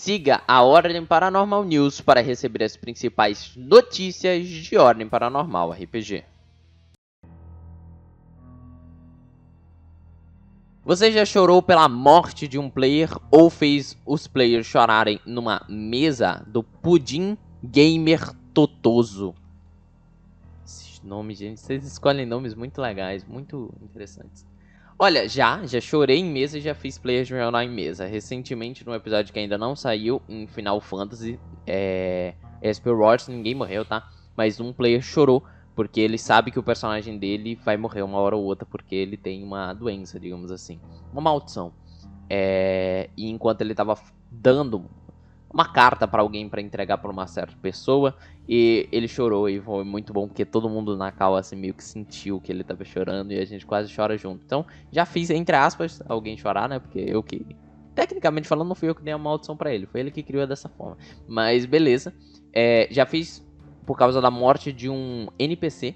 Siga a Ordem Paranormal News para receber as principais notícias de Ordem Paranormal RPG. Você já chorou pela morte de um player ou fez os players chorarem numa mesa do Pudim Gamer Totoso? Esses nomes, gente, vocês escolhem nomes muito legais, muito interessantes. Olha, já chorei em mesa e já fiz players chorar em mesa. Recentemente, num episódio que ainda não saiu, em Final Fantasy, SP Wars, ninguém morreu, tá? Mas um player chorou, porque ele sabe que o personagem dele vai morrer uma hora ou outra, porque ele tem uma doença, digamos assim. Uma maldição. E enquanto ele tava dando uma carta pra alguém pra entregar pra uma certa pessoa, e ele chorou, e foi muito bom, porque todo mundo na call assim meio que sentiu que ele tava chorando, e a gente quase chora junto. Então, já fiz, entre aspas, alguém chorar, né, porque eu que... Tecnicamente falando, não fui eu que dei a maldição pra ele, foi ele que criou dessa forma. Mas, beleza. Já fiz por causa da morte de um NPC.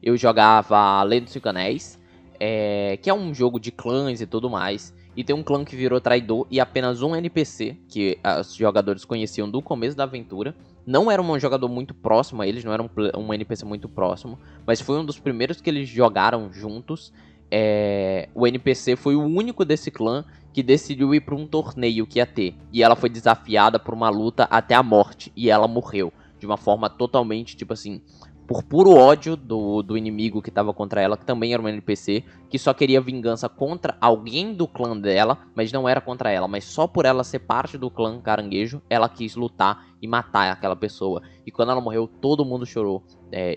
Eu jogava Lei dos Cinco Anéis, que é um jogo de clãs e tudo mais. E tem um clã que virou traidor e apenas um NPC, que os jogadores conheciam do começo da aventura. Não era um jogador muito próximo a eles, não era um NPC muito próximo, mas foi um dos primeiros que eles jogaram juntos. O NPC foi o único desse clã que decidiu ir para um torneio que ia ter. E ela foi desafiada por uma luta até a morte, e ela morreu. De uma forma totalmente, tipo assim, por puro ódio do inimigo que tava contra ela, que também era um NPC, que só queria vingança contra alguém do clã dela, mas não era contra ela, mas só por ela ser parte do clã caranguejo, ela quis lutar e matar aquela pessoa. E quando ela morreu, todo mundo chorou.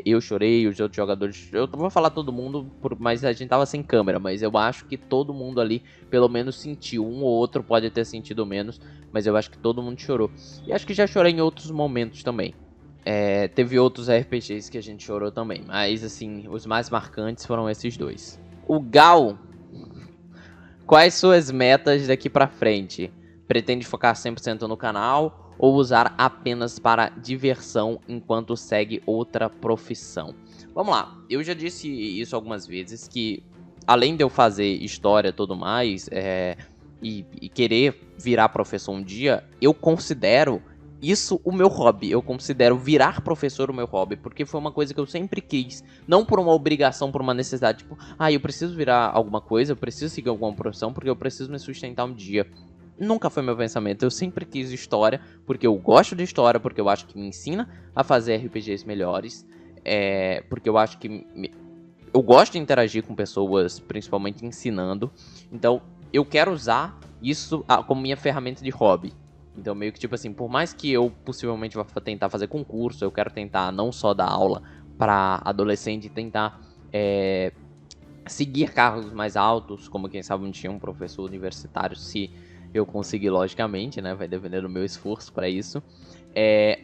Eu chorei, os outros jogadores... Eu vou falar todo mundo, mas a gente tava sem câmera, mas eu acho que todo mundo ali, pelo menos sentiu. Um ou outro pode ter sentido menos, mas eu acho que todo mundo chorou. E acho que já chorei em outros momentos também. Teve outros RPGs que a gente chorou também, mas assim, os mais marcantes foram esses dois. O Gal, quais suas metas daqui pra frente? Pretende focar 100% no canal ou usar apenas para diversão enquanto segue outra profissão? Vamos lá, eu já disse isso algumas vezes, que além de eu fazer história e tudo mais, e querer virar professor um dia, eu considero isso o meu hobby. Eu considero virar professor o meu hobby, porque foi uma coisa que eu sempre quis. Não por uma obrigação, por uma necessidade. Tipo, eu preciso virar alguma coisa, eu preciso seguir alguma profissão, porque eu preciso me sustentar um dia. Nunca foi meu pensamento. Eu sempre quis história, porque eu gosto de história, porque eu acho que me ensina a fazer RPGs melhores. Porque eu acho que... Eu gosto de interagir com pessoas, principalmente ensinando. Então, eu quero usar isso como minha ferramenta de hobby. Então, meio que, tipo assim, por mais que eu possivelmente vá tentar fazer concurso, eu quero tentar não só dar aula para adolescente, tentar seguir cargos mais altos, como quem sabe um dia um professor universitário, se eu conseguir, logicamente, né? Vai depender do meu esforço para isso.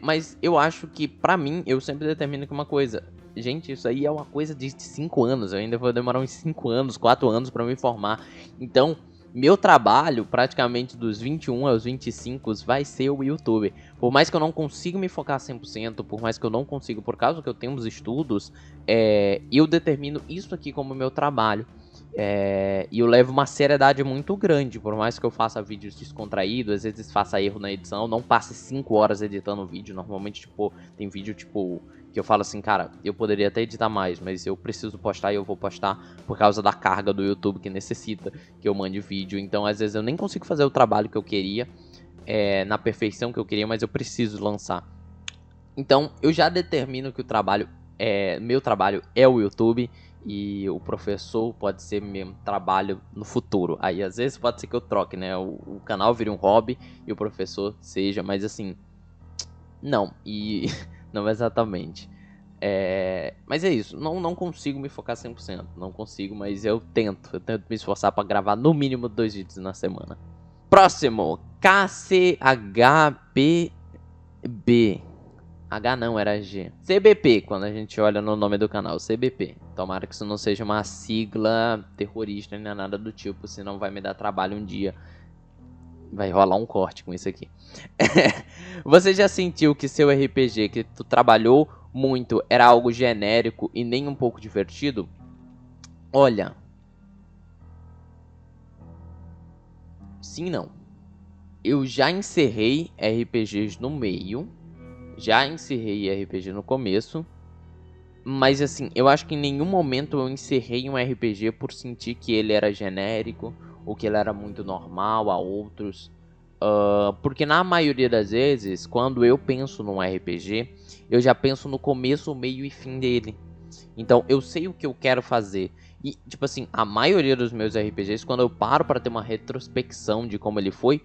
Mas eu acho que, pra mim, eu sempre determino que uma coisa... Gente, isso aí é uma coisa de 5 anos, eu ainda vou demorar uns 5 anos, 4 anos para me formar. Então... Meu trabalho, praticamente dos 21 aos 25, vai ser o YouTube. Por mais que eu não consiga me focar 100%, por mais que eu não consiga, por causa que eu tenho os estudos, eu determino isso aqui como meu trabalho. E eu levo uma seriedade muito grande, por mais que eu faça vídeos descontraídos, às vezes faça erro na edição, não passe 5 horas editando o vídeo. Normalmente, tipo, tem vídeo, tipo... que eu falo assim, cara, eu poderia até editar mais, mas eu preciso postar e eu vou postar por causa da carga do YouTube que necessita que eu mande vídeo. Então, às vezes, eu nem consigo fazer o trabalho que eu queria, na perfeição que eu queria, mas eu preciso lançar. Então, eu já determino que meu trabalho é o YouTube e o professor pode ser meu trabalho no futuro. Aí, às vezes, pode ser que eu troque, né? O canal vire um hobby e o professor seja, mas assim, não. E... Não exatamente. Mas é isso. Não consigo me focar 100%. Não consigo, mas eu tento. Eu tento me esforçar pra gravar no mínimo 2 vídeos na semana. Próximo. KCHBB. H não, era G. CBP, quando a gente olha no nome do canal. CBP. Tomara que isso não seja uma sigla terrorista nem nada do tipo. Senão vai me dar trabalho um dia. Vai rolar um corte com isso aqui. Você já sentiu que seu RPG que tu trabalhou muito era algo genérico e nem um pouco divertido? Olha. Sim, não. Eu já encerrei RPGs no meio, já encerrei RPG no começo, mas assim, eu acho que em nenhum momento eu encerrei um RPG por sentir que ele era genérico ou que ele era muito normal a outros. Porque na maioria das vezes, quando eu penso num RPG, eu já penso no começo, meio e fim dele. Então eu sei o que eu quero fazer. E, tipo assim, a maioria dos meus RPGs, quando eu paro pra ter uma retrospecção de como ele foi,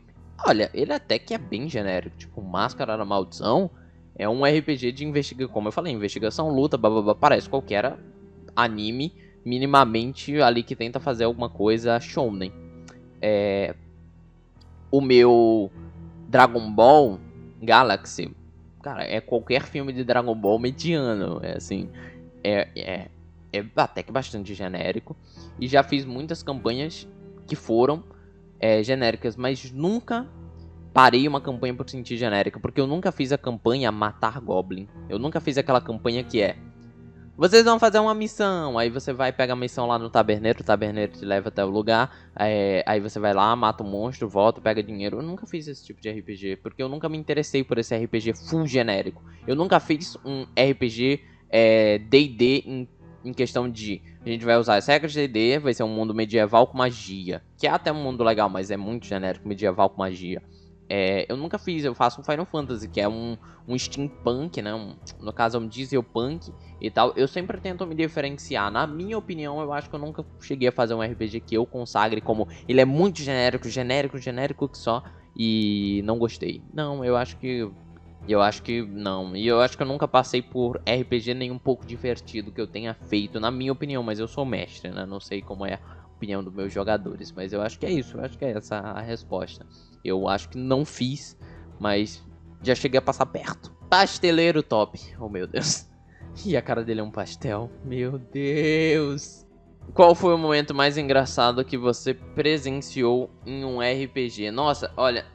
olha, ele até que é bem genérico. Tipo, Máscara da Maldição é um RPG de investigação, como eu falei, investigação, luta, bababá, parece qualquer anime minimamente ali que tenta fazer alguma coisa shonen. O meu Dragon Ball Galaxy, cara, é qualquer filme de Dragon Ball mediano. É assim, é, é, é até que bastante genérico. E já fiz muitas campanhas que foram genéricas, mas nunca parei uma campanha por sentir genérica. Porque eu nunca fiz a campanha Matar Goblin. Eu nunca fiz aquela campanha que é: vocês vão fazer uma missão, aí você vai pegar a missão lá no taberneiro, o taberneiro te leva até o lugar, aí você vai lá, mata o monstro, volta, pega dinheiro. Eu nunca fiz esse tipo de RPG, porque eu nunca me interessei por esse RPG full genérico. Eu nunca fiz um RPG D&D em questão de: a gente vai usar as regras de D&D, vai ser um mundo medieval com magia, que é até um mundo legal, mas é muito genérico, medieval com magia. Eu nunca fiz, eu faço um Final Fantasy, que é um steampunk, né? No caso é um dieselpunk e tal. Eu sempre tento me diferenciar. Na minha opinião, eu acho que eu nunca cheguei a fazer um RPG que eu consagre como ele é muito genérico, genérico, genérico que só, e não gostei. Não, eu acho que não. E eu acho que eu nunca passei por RPG nem um pouco divertido que eu tenha feito, na minha opinião, mas eu sou mestre, né? Não sei como é a opinião dos meus jogadores, mas eu acho que é isso, eu acho que é essa a resposta. Eu acho que não fiz, mas já cheguei a passar perto. Pasteleiro top. Oh, meu Deus. E a cara dele é um pastel. Meu Deus. Qual foi o momento mais engraçado que você presenciou em um RPG? Nossa, olha,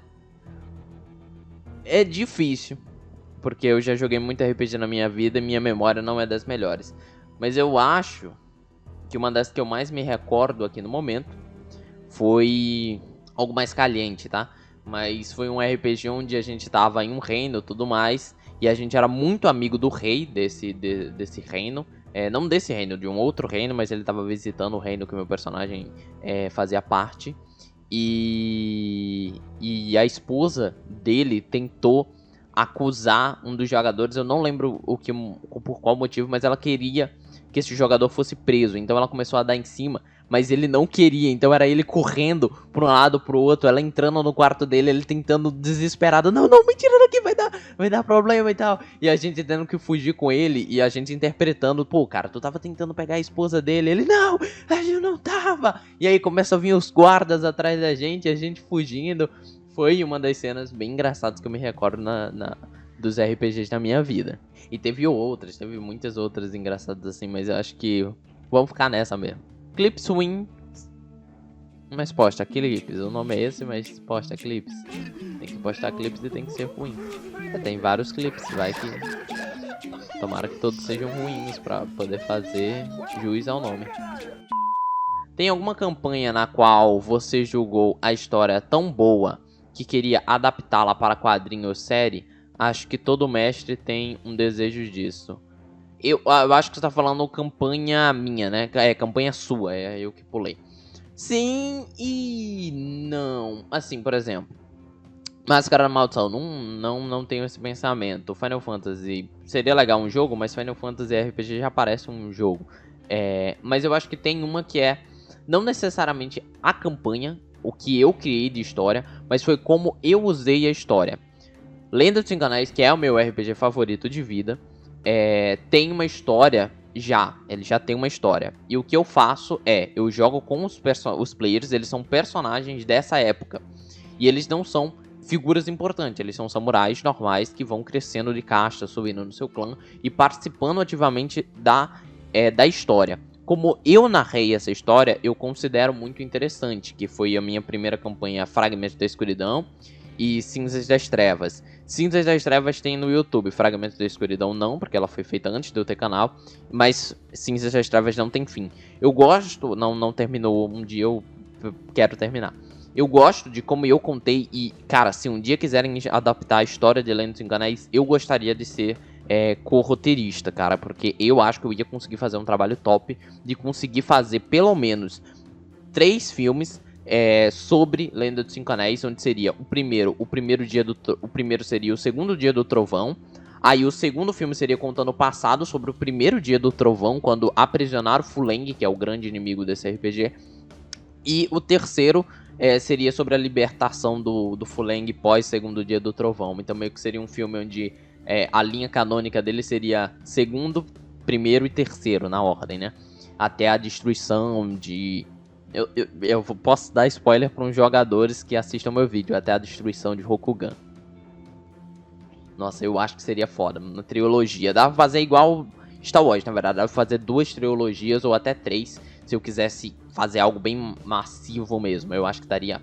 é difícil, porque eu já joguei muito RPG na minha vida e minha memória não é das melhores. Mas eu acho que uma das que eu mais me recordo aqui no momento foi algo mais caliente, tá? Mas foi um RPG onde a gente tava em um reino e tudo mais, e a gente era muito amigo do rei desse reino. Não desse reino, de um outro reino, mas ele tava visitando o reino que o meu personagem fazia parte. E a esposa dele tentou acusar um dos jogadores. Eu não lembro por qual motivo, mas ela queria que esse jogador fosse preso. Então ela começou a dar em cima, mas ele não queria. Então era ele correndo para um lado, para o outro, ela entrando no quarto dele, ele tentando desesperado: não, me tira daqui, vai dar problema e tal. E a gente tendo que fugir com ele, e a gente interpretando: pô, cara, tu tava tentando pegar a esposa dele. Ele: não, a gente não tava. E aí começa a vir os guardas atrás da gente, a gente fugindo. Foi uma das cenas bem engraçadas que eu me recordo dos RPGs da minha vida. E teve muitas outras engraçadas assim, mas eu acho que vamos ficar nessa mesmo. Clips Win. Mas posta clips, o nome é esse, mas posta clips. Tem que postar clips e tem que ser ruim. Tem vários clips, vai que... Tomara que todos sejam ruins pra poder fazer juiz ao nome. Tem alguma campanha na qual você julgou a história tão boa que queria adaptá-la para quadrinho ou série? Acho que todo mestre tem um desejo disso. Eu acho que você tá falando campanha minha, né? Campanha sua, é eu que pulei. Sim e não. Assim, por exemplo, Máscara da Maldição, não tenho esse pensamento. Final Fantasy seria legal um jogo, mas Final Fantasy RPG já parece um jogo. Mas eu acho que tem uma que é não necessariamente a campanha, o que eu criei de história, mas foi como eu usei a história. Lenda dos Encanais, que é o meu RPG favorito de vida, tem uma história já. Ele já tem uma história. E o que eu faço eu jogo com os players, eles são personagens dessa época. E eles não são figuras importantes, eles são samurais normais que vão crescendo de casta, subindo no seu clã e participando ativamente da história. Como eu narrei essa história, eu considero muito interessante, que foi a minha primeira campanha Fragmentos da Escuridão e Cinzas das Trevas. Cinzas das Trevas tem no YouTube, Fragmentos da Escuridão não, porque ela foi feita antes de eu ter canal, mas Cinzas das Trevas não tem fim. Eu gosto, não terminou, um dia eu quero terminar. Eu gosto de como eu contei e, cara, se um dia quiserem adaptar a história de Lendas dos Anéis, eu gostaria de ser co-roteirista, cara, porque eu acho que eu ia conseguir fazer um trabalho top de conseguir fazer pelo menos 3 filmes sobre Lenda dos Cinco Anéis, onde seria o primeiro seria o segundo dia do trovão. Aí o segundo filme seria contando o passado sobre o primeiro dia do trovão, quando aprisionaram Fuleng, que é o grande inimigo desse RPG. E o terceiro seria sobre a libertação do Fuleng pós segundo dia do trovão. Então meio que seria um filme onde a linha canônica dele seria segundo, primeiro e terceiro na ordem, né? Até a destruição de... Eu posso dar spoiler para uns jogadores que assistam meu vídeo, até a destruição de Rokugan. Nossa, eu acho que seria foda, uma trilogia. Dá pra fazer igual Star Wars, na verdade. Dá pra fazer 2 trilogias ou até 3, se eu quisesse fazer algo bem massivo mesmo. Eu acho que daria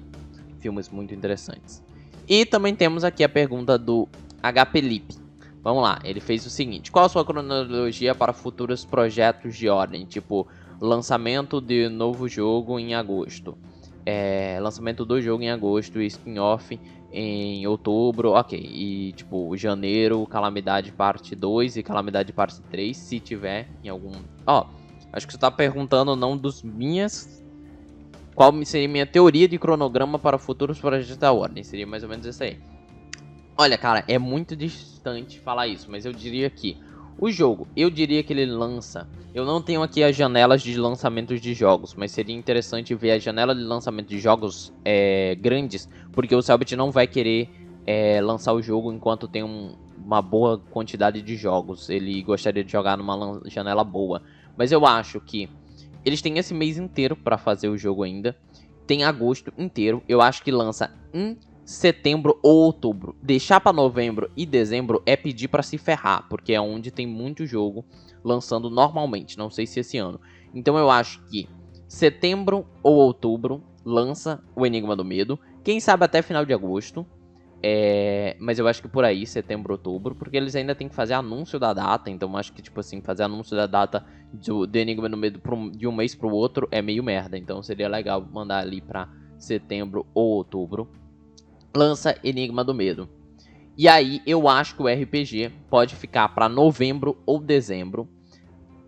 filmes muito interessantes. E também temos aqui a pergunta do HP Lip. Vamos lá, ele fez o seguinte: qual a sua cronologia para futuros projetos de ordem? Tipo, lançamento de novo jogo em agosto. Lançamento do jogo em agosto e spin-off em outubro, ok. E tipo, janeiro, Calamidade parte 2 e Calamidade parte 3, se tiver em algum... acho que você tá perguntando não dos minhas... Qual seria minha teoria de cronograma para futuros projetos da Ordem? Seria mais ou menos isso aí. Olha, cara, é muito distante falar isso, mas eu diria que o jogo, eu diria que ele lança... Eu não tenho aqui as janelas de lançamentos de jogos, mas seria interessante ver a janela de lançamento de jogos grandes, porque o Cellbit não vai querer lançar o jogo enquanto tem uma boa quantidade de jogos. Ele gostaria de jogar numa janela boa. Mas eu acho que eles têm esse mês inteiro para fazer o jogo ainda. Tem agosto inteiro. Eu acho que lança em setembro ou outubro. Deixar para novembro e dezembro é pedir para se ferrar, porque é onde tem muito jogo lançando normalmente, não sei se esse ano. Então eu acho que setembro ou outubro lança o Enigma do Medo, quem sabe até final de agosto, mas eu acho que por aí, setembro, outubro, porque eles ainda tem que fazer anúncio da data, então eu acho que tipo assim, fazer anúncio da data do Enigma do Medo de um mês pro outro é meio merda, então seria legal mandar ali pra setembro ou outubro. Lança Enigma do Medo. E aí eu acho que o RPG pode ficar para novembro ou dezembro,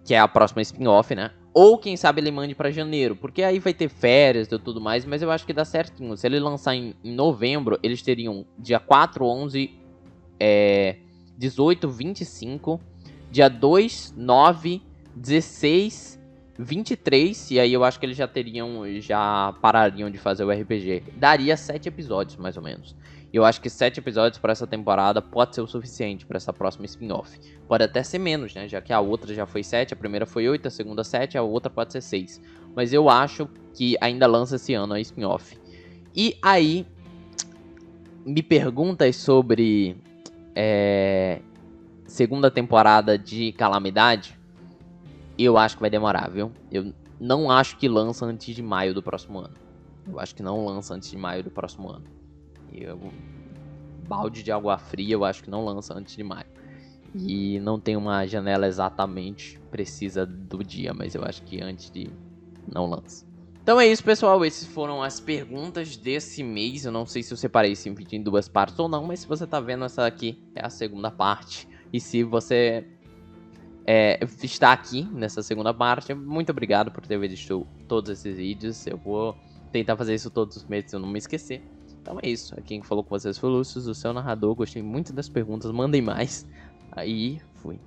que é a próxima spin-off, né? Ou quem sabe ele mande para janeiro, porque aí vai ter férias e tudo mais, mas eu acho que dá certinho. Se ele lançar em novembro, eles teriam dia 4, 11, 18, 25, dia 2, 9, 16, 23, e aí eu acho que eles já parariam de fazer o RPG. Daria 7 episódios, mais ou menos. Eu acho que 7 episódios para essa temporada pode ser o suficiente para essa próxima spin-off. Pode até ser menos, né? Já que a outra já foi 7, a primeira foi 8, a segunda 7, a outra pode ser 6. Mas eu acho que ainda lança esse ano a spin-off. E aí, me perguntas sobre segunda temporada de Calamidade, eu acho que vai demorar, viu? Eu não acho que lança antes de maio do próximo ano. Eu acho que não lança antes de maio do próximo ano. Balde de água fria, eu acho que não lança antes de maio. E não tem uma janela exatamente precisa do dia, mas eu acho que antes de... não lança. Então é isso, pessoal. Essas foram as perguntas desse mês. Eu não sei se eu separei esse vídeo em 2 partes ou não, mas se você tá vendo, essa aqui é a segunda parte. E se você está aqui nessa segunda parte, muito obrigado por ter visto todos esses vídeos. Eu vou tentar fazer isso todos os meses se eu não me esquecer. Então é isso. Aqui quem falou com vocês foi o Lúcio, o seu narrador. Gostei muito das perguntas, mandem mais. Aí, fui.